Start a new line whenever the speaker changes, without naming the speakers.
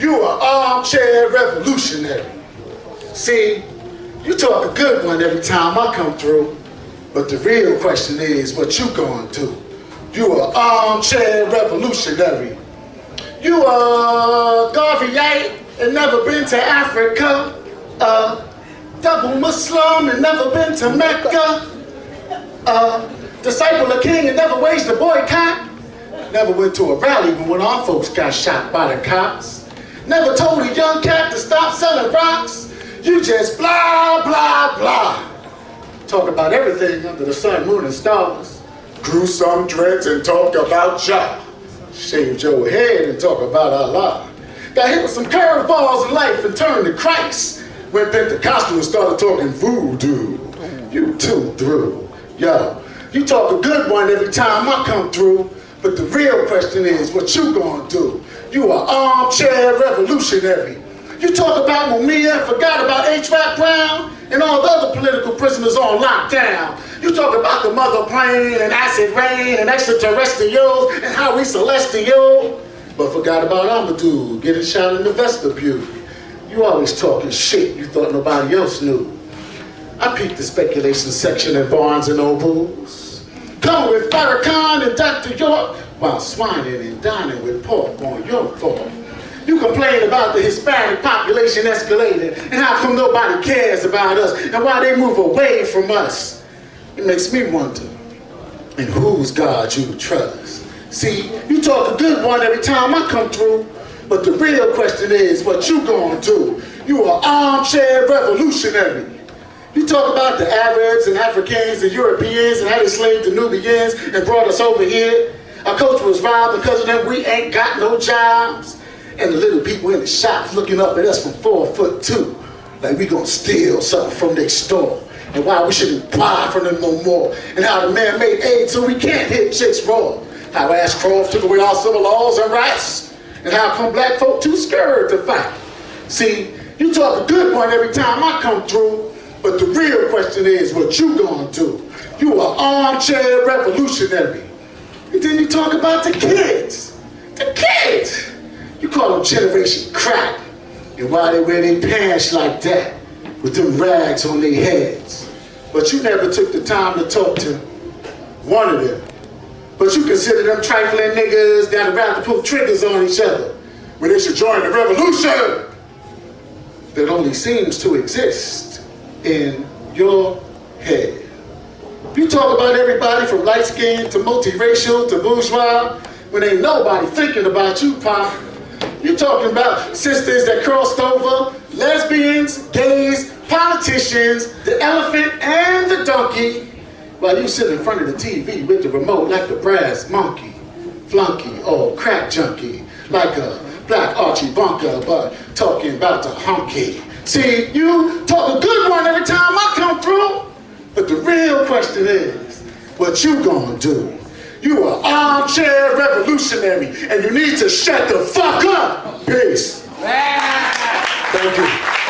You are armchair revolutionary. See, you talk a good one every time I come through, but the real question is what you going to do. You are armchair revolutionary. You are Garveyite and never been to Africa. Double Muslim and never been to Mecca. Disciple of King and never waged a boycott. Never went to a rally when our folks got shot by the cops. Never told a young cat to stop selling rocks. You just blah, blah, blah. Talk about everything under the sun, moon, and stars. Grew some dreads and talk about Jah. Shaved your head and talk about Allah. Got hit with some curveballs in life and turned to Christ. Went Pentecostal and started talking voodoo. You too through. Yo, you talk a good one every time I come through, but the real question is what you gonna do. You are armchair revolutionary. You talk about Mumia and forgot about H.Rap Brown and all the other political prisoners on lockdown. You talk about the mother plane and acid rain and extraterrestrials and how we celestial, but forgot about Amadou getting shot in the vestibule. You always talking shit you thought nobody else knew. I peeped the speculation section at Barnes and Nobles. Come with Farrakhan and Dr. York while swining and dining with pork on your fork. You complain about the Hispanic population escalating and how come nobody cares about us and why they move away from us. It makes me wonder, in whose God you trust. See, you talk a good one every time I come through, but the real question is what you gonna do. You are armchair revolutionary. You talk about the Arabs and Africans and Europeans and how they slaved the Nubians and brought us over here. Our culture was robbed because of them. We ain't got no jobs. And the little people in the shops looking up at us from 4'2", like we gonna steal something from their store. And why we shouldn't buy from them no more. And how the man made AIDS so we can't hit chicks raw. How Ashcroft took away our civil laws and rights. And how come black folk too scared to fight. See, you talk a good one every time I come through, but the real question is what you gonna do. You are armchair revolutionary. And then you talk about the kids. The kids! You call them generation crack. And why they wear their pants like that, with them rags on their heads. But you never took the time to talk to one of them. But you consider them trifling niggas that rather pull triggers on each other when they should join the revolution that only seems to exist in your head. You talk about everybody from light-skinned to multiracial to bourgeois when ain't nobody thinking about you, Pop. You talking about sisters that crossed over, lesbians, gays, politicians, the elephant and the donkey, while you sit in front of the TV with the remote like a brass monkey, flunky or crack junkie, like a black Archie Bunker, but talking about the honky. See, you talk a good one every time I come through, but the real question is, what you gonna do? You are armchair revolutionary, and you need to shut the fuck up. Peace. Thank you.